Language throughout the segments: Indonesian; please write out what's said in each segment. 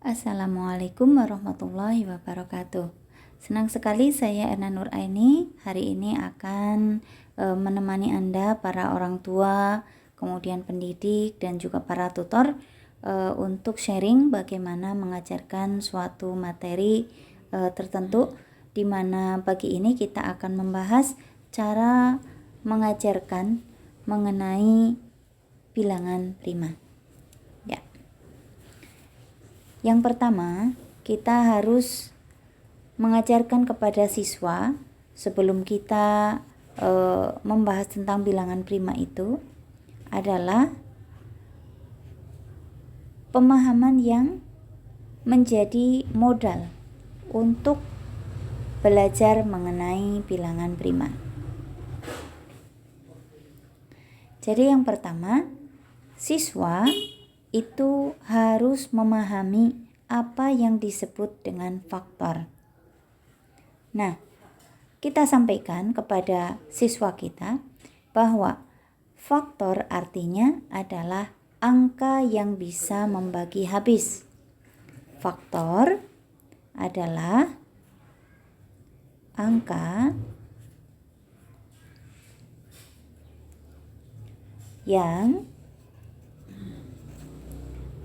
Assalamualaikum warahmatullahi wabarakatuh. Senang sekali saya Erna Nuraini hari ini akan menemani Anda para orang tua, kemudian pendidik dan juga para tutor untuk sharing bagaimana mengajarkan suatu materi tertentu, di mana pagi ini kita akan membahas cara mengajarkan mengenai bilangan prima. Yang pertama, kita harus mengajarkan kepada siswa sebelum kita membahas tentang bilangan prima itu adalah pemahaman yang menjadi modal untuk belajar mengenai bilangan prima. Jadi yang pertama, siswa itu harus memahami apa yang disebut dengan faktor. Nah, kita sampaikan kepada siswa kita bahwa faktor artinya adalah angka yang bisa membagi habis. Faktor adalah angka yang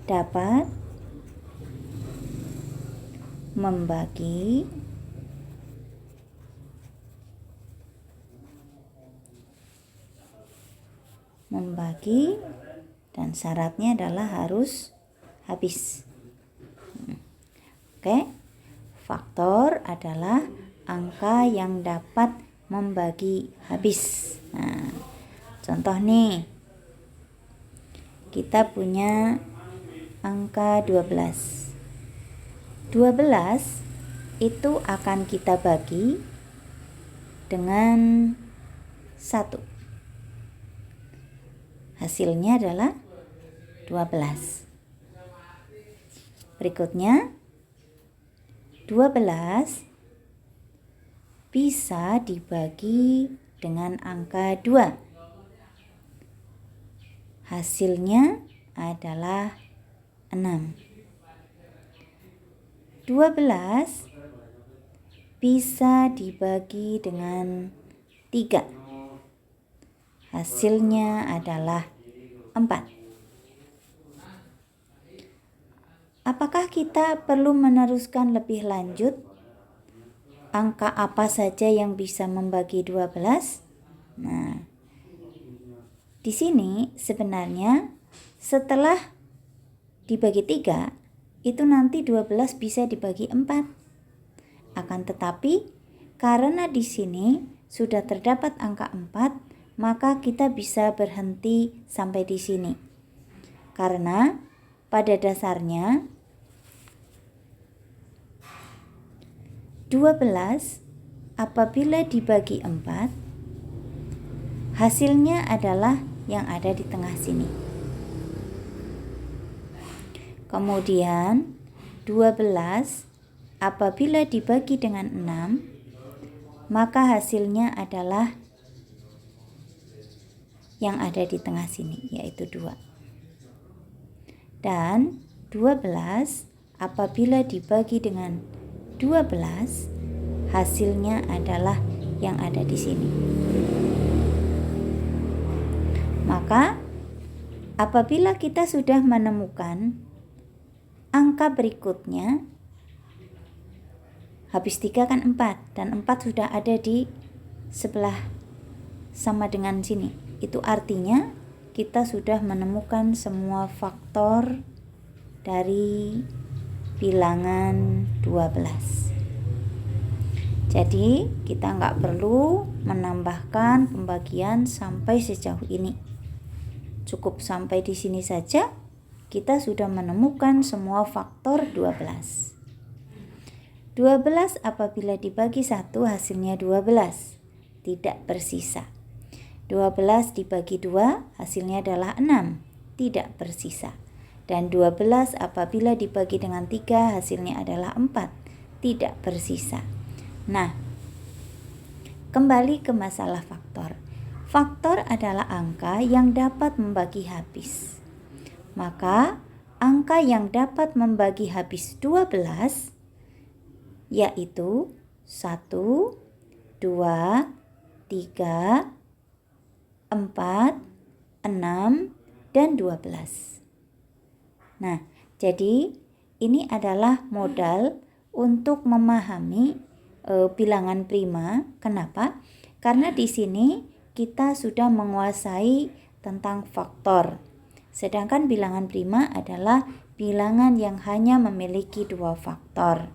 dapat membagi dan syaratnya adalah harus habis. Oke. Faktor adalah angka yang dapat membagi habis. Nah, contoh nih. Kita punya angka 12. 12 itu akan kita bagi dengan 1. Hasilnya adalah 12. Berikutnya 12 bisa dibagi dengan angka 2. Hasilnya adalah 6. 12 bisa dibagi dengan 3. Hasilnya adalah 4. Apakah kita perlu meneruskan lebih lanjut? Angka apa saja yang bisa membagi 12? Nah, di sini sebenarnya setelah dibagi 3, itu nanti 12 bisa dibagi 4. Akan tetapi karena di sini sudah terdapat angka 4, maka kita bisa berhenti sampai di sini. Karena pada dasarnya 12 apabila dibagi 4, hasilnya adalah yang ada di tengah sini. Kemudian 12 apabila dibagi dengan 6, maka hasilnya adalah yang ada di tengah sini, yaitu 2. Dan 12 apabila dibagi dengan 12, hasilnya adalah yang ada di sini. Maka apabila kita sudah menemukan angka berikutnya, habis 3 kan 4, dan 4 sudah ada di sebelah sama dengan sini. Itu artinya kita sudah menemukan semua faktor dari bilangan 12. Jadi kita nggak perlu menambahkan pembagian sampai sejauh ini. Cukup sampai di sini saja kita sudah menemukan semua faktor 12. 12 apabila dibagi 1 hasilnya 12, tidak bersisa. 12 dibagi 2 hasilnya adalah 6, tidak bersisa. Dan 12 apabila dibagi dengan 3 hasilnya adalah 4, tidak bersisa. Nah, kembali ke masalah faktor. Faktor adalah angka yang dapat membagi habis. Maka angka yang dapat membagi habis 12 yaitu 1, 2, 3, 4, 6, dan 12. Nah, jadi ini adalah modal untuk memahami bilangan prima. Kenapa? Karena di sini kita sudah menguasai tentang faktor. Sedangkan bilangan prima adalah bilangan yang hanya memiliki 2 faktor.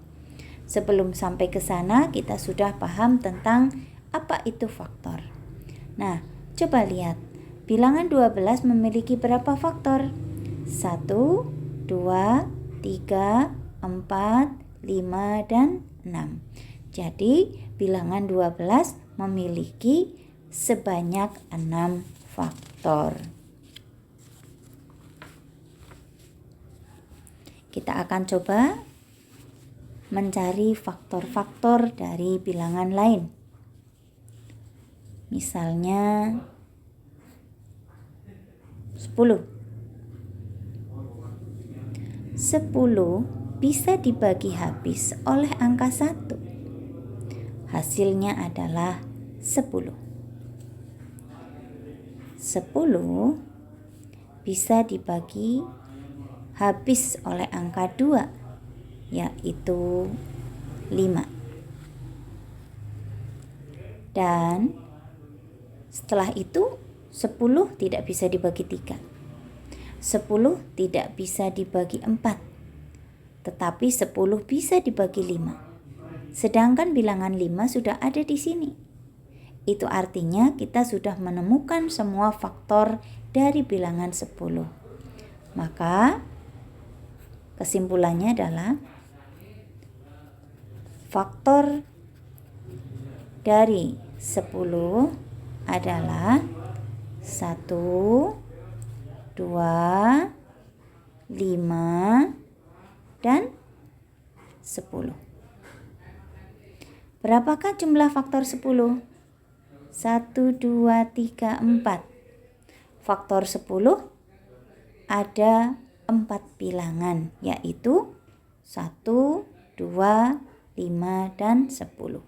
Sebelum sampai ke sana, kita sudah paham tentang apa itu faktor. Nah, coba lihat. Bilangan 12 memiliki berapa faktor? 1, 2, 3, 4, 5, dan 6. Jadi, bilangan 12 memiliki sebanyak 6 faktor. Kita akan coba mencari faktor-faktor dari bilangan lain. Misalnya 10. 10 bisa dibagi habis oleh angka 1. Hasilnya adalah 10. 10 bisa dibagi habis oleh angka 2, yaitu 5. Dan setelah itu 10 tidak bisa dibagi 3. 10 tidak bisa dibagi 4. Tetapi 10 bisa dibagi 5. Sedangkan bilangan 5 sudah ada di sini. Itu artinya kita sudah menemukan semua faktor dari bilangan 10. Maka kesimpulannya adalah faktor dari 10 adalah 1, 2, 5, dan 10. Berapakah jumlah faktor 10? 1, 2, 3, 4. Faktor 10 ada 4 bilangan, yaitu 1, 2, 5, dan 10.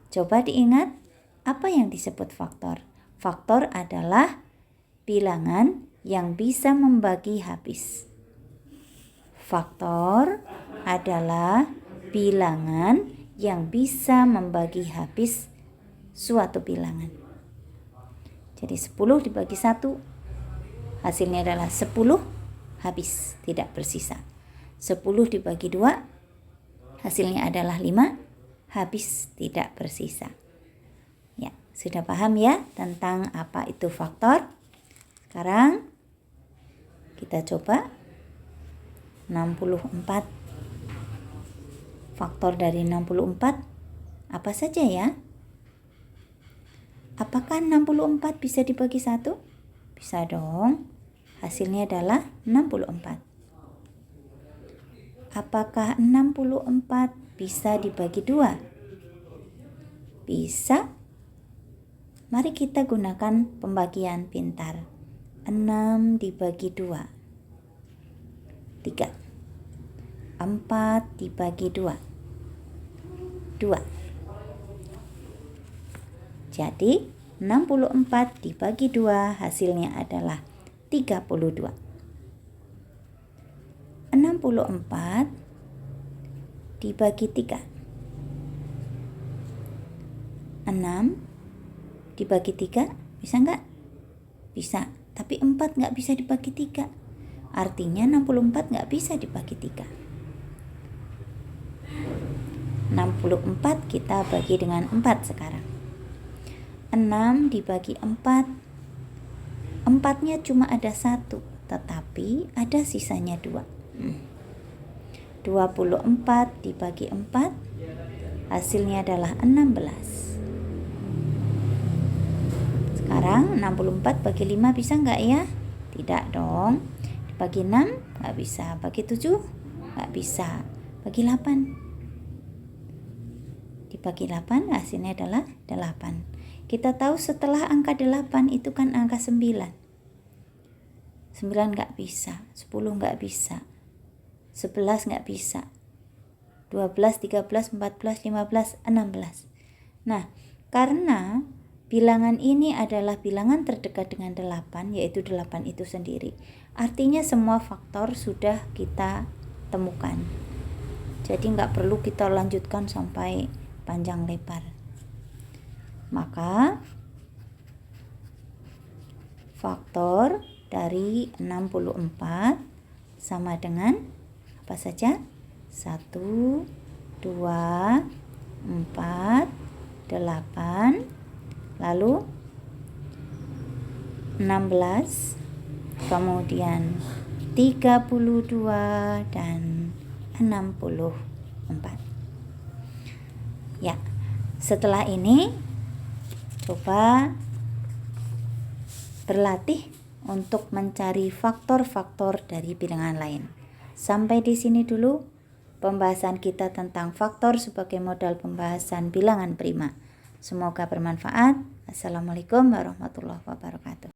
Coba diingat, apa yang disebut faktor? Faktor adalah bilangan yang bisa membagi habis. Faktor adalah bilangan yang bisa membagi habis suatu bilangan. Jadi 10 dibagi 1, hasilnya adalah 10 habis, tidak bersisa. 10 dibagi 2, hasilnya adalah 5 habis, tidak bersisa. Ya, sudah paham ya tentang apa itu faktor? Sekarang kita coba 64. Faktor dari 64 apa saja ya? Apakah 64 bisa dibagi 1? Bisa dong. Hasilnya adalah 64. Apakah 64 bisa dibagi 2? Bisa. Mari kita gunakan pembagian pintar. 6 dibagi 2. 3. 4 dibagi 2. 2. Jadi 64 dibagi 2 hasilnya adalah 32. 64 dibagi 3. 6 dibagi 3 bisa enggak? Bisa, tapi 4 enggak bisa dibagi 3. Artinya 64 enggak bisa dibagi 3. 64 kita bagi dengan 4 sekarang. 6 dibagi 4. 4-nya cuma ada 1, tetapi ada sisanya 2. 24 dibagi 4, hasilnya adalah 16. Sekarang 64 bagi 5 bisa enggak ya? Tidak dong. Bagi 6 enggak bisa, bagi 7 enggak bisa, bagi 8. Dibagi 8 hasilnya adalah 8. Kita tahu setelah angka 8 itu kan angka 9. 9 nggak bisa, 10 nggak bisa, 11 nggak bisa, 12, 13, 14, 15, 16. Nah, karena bilangan ini adalah bilangan terdekat dengan 8, yaitu 8 itu sendiri. Artinya semua faktor sudah kita temukan. Jadi nggak perlu kita lanjutkan sampai panjang lebar. Maka faktor dari 64 sama dengan apa saja? 1, 2, 4, 8, lalu 16, kemudian 32 dan 64. Ya, setelah ini coba berlatih untuk mencari faktor-faktor dari bilangan lain. Sampai di sini dulu pembahasan kita tentang faktor sebagai modal pembahasan bilangan prima. Semoga bermanfaat. Assalamualaikum warahmatullahi wabarakatuh.